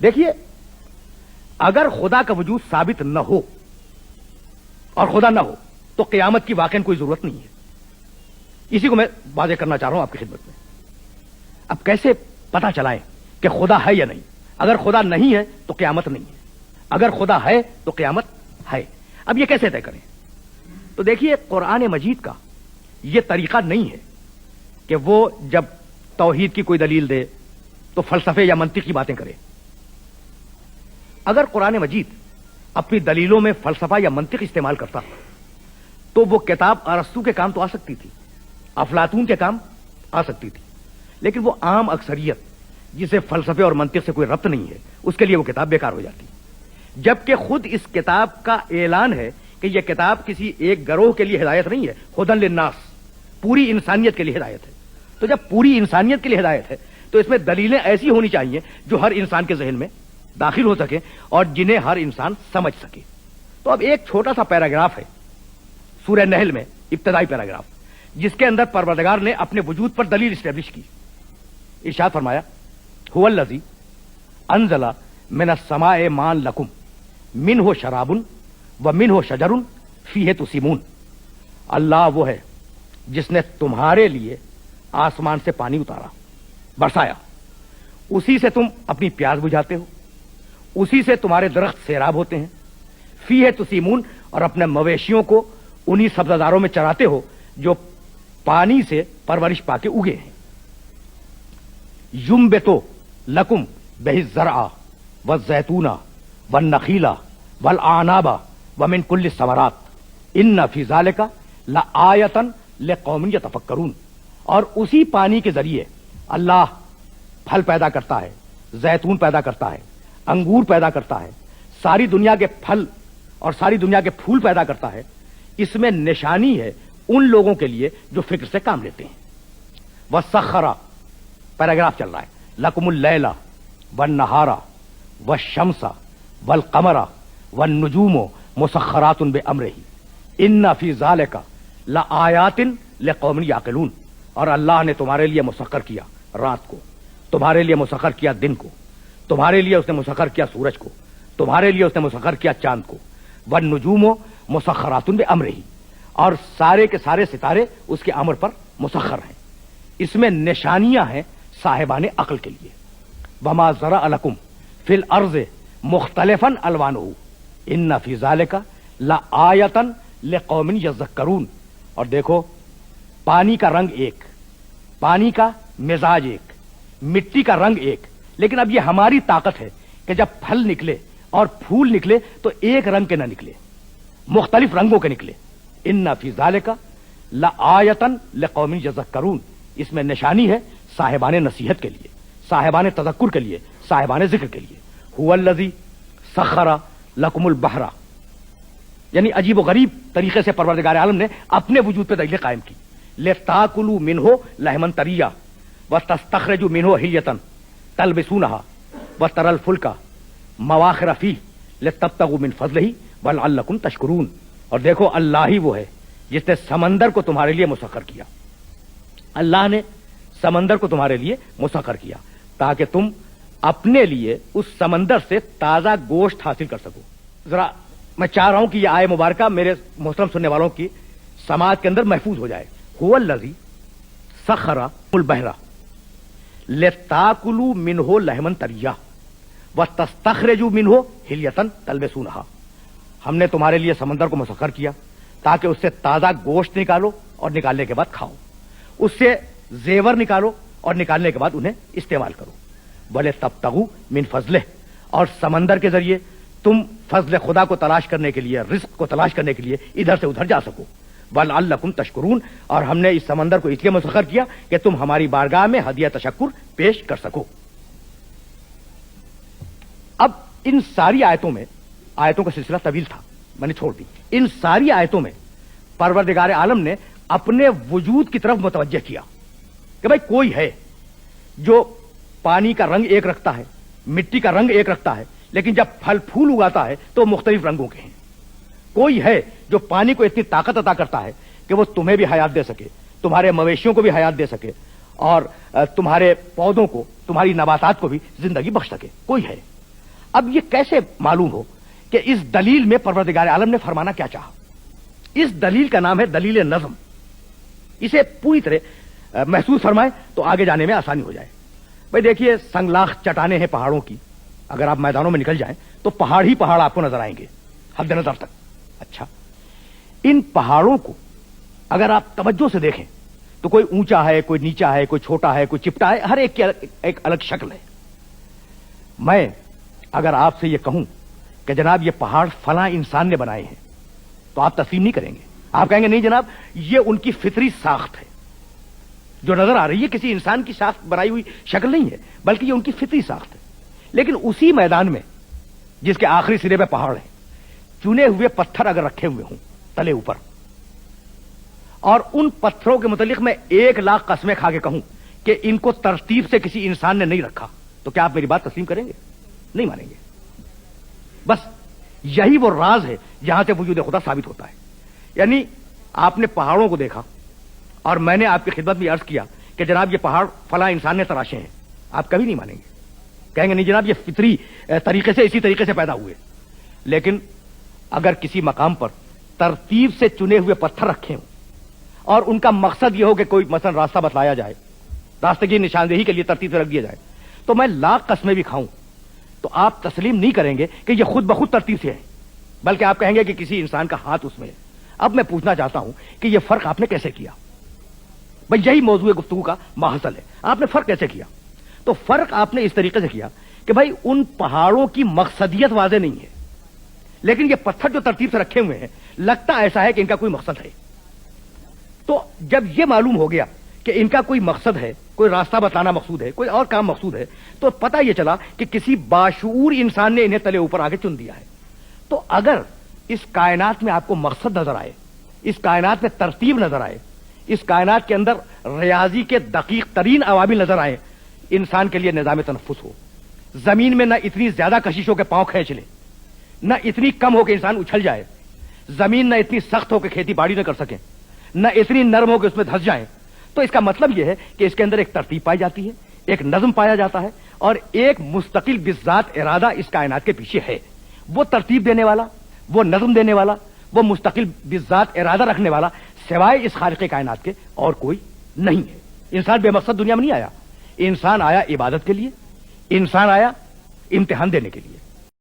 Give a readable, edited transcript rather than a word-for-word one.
देखिए, अगर खुदा का वजूद साबित न हो और खुदा न हो तो क़यामत की वाकई कोई जरूरत नहीं है। इसी को मैं वाज़ेह करना चाह रहा हूं आपकी खिदमत में। अब कैसे पता चलाएं कि खुदा है या नहीं? अगर खुदा नहीं है तो क़यामत नहीं है, अगर खुदा है तो क़यामत है। अब ये कैसे तय करें? तो देखिए, कुरान मजीद का ये तरीका नहीं है कि वो जब तौहीद की कोई दलील दे तो फलसफे या मंतिक की बातें करे। अगर कुरान मजीद अपनी दलीलों में फलसफा या मंतिक इस्तेमाल करता तो वो किताब अरस्तू के काम तो आ सकती थी, अफलातून के काम आ सकती थी, लेकिन वो आम अक्सरियत जिसे फलसफे और मंतिक से कोई रब्त नहीं है, उसके लिए वो किताब बेकार हो जाती। जबकि खुद इस किताब का ऐलान है कि यह किताब किसी एक गिरोह के लिए हिदायत नहीं है, हुदन लिन्नास, पूरी इंसानियत के लिए हिदायत है। तो जब पूरी इंसानियत के लिए हिदायत है तो इसमें दलीलें ऐसी होनी चाहिए जो हर इंसान के जहन में दाखिल हो सके और जिन्हें हर इंसान समझ सके। तो अब एक छोटा सा पैराग्राफ है सूरह नहल में, इब्तिदाई पैराग्राफ, जिसके अंदर परवरदिगार ने अपने वजूद पर दलील इस्टेब्लिश की। इरशाद फरमाया, हुवल्लज़ी अंज़ला मिनस समाए मान लकुम मिनहु शराबुन व मिनहु शजरुन फीहि तुसीमून। अल्लाह वो है जिसने तुम्हारे लिए आसमान से पानी उतारा, बरसाया, उसी से तुम अपनी प्यास बुझाते हो, उसी से तुम्हारे दरख्त सैराब होते हैं। फीहि तुसीमून, और अपने मवेशियों को उन्हीं सब्जादारों में चराते हो जो पानी से परवरिश पाके उगे हैं। युम्बितु लकुम बिहि ज़रअ व ज़ैतूना व नखीला वल आनाबा व मिन कुल्लि समरात इन्न फी ज़ालिका लआयतन लिक़ौमिन यतफ़क्करून। और उसी पानी के जरिए अल्लाह फल पैदा करता है, जैतून पैदा करता है, अंगूर पैदा करता है, सारी दुनिया के फल और सारी दुनिया के फूल पैदा करता है। इसमें निशानी है उन लोगों के लिए जो फिक्र से काम लेते हैं। वसख्खरा, पैराग्राफ चल रहा है, लकुमुल लैला वन नहारा व शम्सा वल कमरा वन नुजूमो मुसख्खरातुन बे अमरिही इन्ना फी ज़ालिका लआयातिन लिक़ौमिन याक़िलून। और अल्लाह ने तुम्हारे लिए मुसख्खर किया रात को, तुम्हारे लिए मुसख्खर किया दिन को, तुम्हारे लिए उसने मुसख्खर किया सूरज को, तुम्हारे लिए उसने मुसख्खर किया चांद को। वन नुजूमो मुसख्खरातुन बे अमरिही, और सारे के सारे सितारे उसके अमर पर मुसख्खर हैं। इसमें निशानियां हैं साहिबाने अक्ल के लिए। वमा ज़रअ लकुम फिल अर्ज़ मुख्तलिफन अलवानुहु इन्न फी ज़ालिका लआयतन लिक़ौमिन यज़क्करून। और देखो, पानी का रंग एक, पानी का मिजाज एक, मिट्टी का रंग एक, लेकिन अब ये हमारी ताकत है कि जब फल निकले और फूल निकले तो एक रंग के न निकले, मुख्तलिफ रंगों के निकले। इन्ना फी ज़ालिका लआयतन लिक़ौमिन यज़क्करून। इसमें निशानी है साहिबाने नसीहत के लिए, साहिबाने तज़क्कुर के लिए, साहिबाने जिक्र के लिए। हुवल्लज़ी सख्खरा लकुमुल बहरा, यानी अजीब व गरीब तरीके से परवरदिगार आलम ने अपने वजूद पर दलीलें कायम की। लिताकुलू मिन्हु लहमन तरिया व तस्तखरिजू मिन्हु हिल्यतन तलबिसूनहा व तरल फुल्का मवाखिर फीह लितब्तगू मिन फज़लिही व लअल्लकुम तशकुरून। और देखो, अल्लाह ही वो है जिसने समंदर को तुम्हारे लिए मुसख्खर किया। अल्लाह ने समंदर को तुम्हारे लिए मुसख्खर किया ताकि तुम अपने लिए उस समंदर से ताजा गोश्त हासिल कर सको। जरा मैं चाह रहा हूं कि यह आय मुबारका मेरे मोहतरम सुनने वालों की समाज के अंदर महफूज हो जाए। हुवल्लज़ी सख्खरा उल बहरा लिताकुलू मिन्हु लहमन तरिया व तस्तखरिजू मिन्हु हिल्यतन तलबिसूनहा। हमने तुम्हारे लिए समंदर को मुसख्खर किया ताकि उससे ताजा गोश्त निकालो और निकालने के बाद खाओ, उससे जेवर निकालो और निकालने के बाद उन्हें इस्तेमाल करो। वले तब्तगू मिन फज़लिह, और समंदर के जरिए तुम फजल खुदा को तलाश करने के लिए, रिस्क को तलाश करने के लिए इधर से उधर जा सको। वलअल्लकुम तशकुरून, और हमने इस समंदर को इसलिए मुसख्खर किया कि तुम हमारी बारगाह में हदिया तशक्कुर पेश कर सको। अब इन सारी आयतों में, आयतों का सिलसिला तवील था, मैंने छोड़ दी। इन सारी आयतों में परवरदिगार आलम ने अपने वजूद की तरफ मुतवज्जह किया कि भाई कोई है जो पानी का रंग एक रखता है, मिट्टी का रंग एक रखता है, लेकिन जब फल फूल उगाता है तो मुख्तलिफ रंगों के हैं। कोई है जो पानी को इतनी ताकत अता करता है कि वो तुम्हें भी हयात दे सके, तुम्हारे मवेशियों को भी हयात दे सके, और तुम्हारे पौधों को, तुम्हारी नबातात को भी जिंदगी बख्श सके। कोई है اب یہ کیسے معلوم ہو کہ اس دلیل میں پروردگار عالم نے فرمانا کیا چاہا؟ اس دلیل کا نام ہے دلیل نظم. اسے پوری طرح محسوس فرمائیں تو آگے جانے میں آسانی ہو جائے. بھائی دیکھیے، سنگلاخ چٹانیں ہیں پہاڑوں کی. اگر آپ میدانوں میں نکل جائیں تو پہاڑ ہی پہاڑ آپ کو نظر آئیں گے حد نظر تک. اچھا، ان پہاڑوں کو اگر آپ توجہ سے دیکھیں تو کوئی اونچا ہے، کوئی نیچا ہے، کوئی چھوٹا ہے، کوئی چپٹا ہے، ہر ایک کی ایک الگ شکل ہے. میں اگر آپ سے یہ کہوں کہ جناب یہ پہاڑ فلاں انسان نے بنائے ہیں تو آپ تسلیم نہیں کریں گے. آپ کہیں گے نہیں جناب، یہ ان کی فطری ساخت ہے. جو نظر آ رہی ہے کسی انسان کی ساخت بنائی ہوئی شکل نہیں ہے، بلکہ یہ ان کی فطری ساخت ہے. لیکن اسی میدان میں جس کے آخری سرے پہ پہاڑ ہیں، چنے ہوئے پتھر اگر رکھے ہوئے ہوں تلے اوپر، اور ان پتھروں کے متعلق میں 1,00,000 قسمیں کھا کے کہوں کہ ان کو ترتیب سے کسی انسان نے نہیں رکھا، تو کیا آپ میری بات تسلیم کریں گے؟ نہیں مانیں گے. بس یہی وہ راز ہے جہاں سے وجود خدا ثابت ہوتا ہے. یعنی آپ نے پہاڑوں کو دیکھا اور میں نے آپ کی خدمت میں عرض کیا کہ جناب یہ پہاڑ فلاں انسان نے تراشے ہیں، آپ کبھی نہیں مانیں گے. کہیں گے نہیں جناب، یہ فطری طریقے سے اسی طریقے سے پیدا ہوئے. لیکن اگر کسی مقام پر ترتیب سے چنے ہوئے پتھر رکھے ہوں اور ان کا مقصد یہ ہو کہ کوئی مثلا راستہ بتلایا جائے، راستے کی نشاندہی کے لیے ترتیب سے رکھ دیا جائے، تو میں 1,00,000 قسمیں بھی کھاؤں تو آپ تسلیم نہیں کریں گے کہ یہ خود بخود ترتیب سے ہے، بلکہ آپ کہیں گے کہ کسی انسان کا ہاتھ اس میں ہے. اب میں پوچھنا چاہتا ہوں کہ یہ فرق آپ نے کیسے کیا؟ بھئی یہی موضوع گفتگو کا ماحصل ہے. آپ نے فرق کیسے کیا؟ تو فرق آپ نے اس طریقے سے کیا کہ بھائی ان پہاڑوں کی مقصدیت واضح نہیں ہے، لیکن یہ پتھر جو ترتیب سے رکھے ہوئے ہیں لگتا ایسا ہے کہ ان کا کوئی مقصد ہے. تو جب یہ معلوم ہو گیا کہ ان کا کوئی مقصد ہے، کوئی راستہ بتانا مقصود ہے، کوئی اور کام مقصود ہے، تو پتہ یہ چلا کہ کسی باشعور انسان نے انہیں تلے اوپر آگے چن دیا ہے. تو اگر اس کائنات میں آپ کو مقصد نظر آئے، اس کائنات میں ترتیب نظر آئے، اس کائنات کے اندر ریاضی کے دقیق ترین عوامل نظر آئے، انسان کے لیے نظام تنفس ہو، زمین میں نہ اتنی زیادہ کشش ہو کہ پاؤں کھینچ لے، نہ اتنی کم ہو کہ انسان اچھل جائے، زمین نہ اتنی سخت ہو کہ کھیتی باڑی نہ کر سکیں، نہ اتنی نرم ہو کہ اس میں دھس جائیں، تو اس کا مطلب یہ ہے کہ اس کے اندر ایک ترتیب پائی جاتی ہے، ایک نظم پایا جاتا ہے، اور ایک مستقل بذات ارادہ اس کائنات کے پیچھے ہے. وہ ترتیب دینے والا، وہ نظم دینے والا، وہ مستقل بذات ارادہ رکھنے والا سوائے اس خالق کائنات کے اور کوئی نہیں ہے. انسان بے مقصد دنیا میں نہیں آیا. انسان آیا عبادت کے لیے، انسان آیا امتحان دینے کے لیے.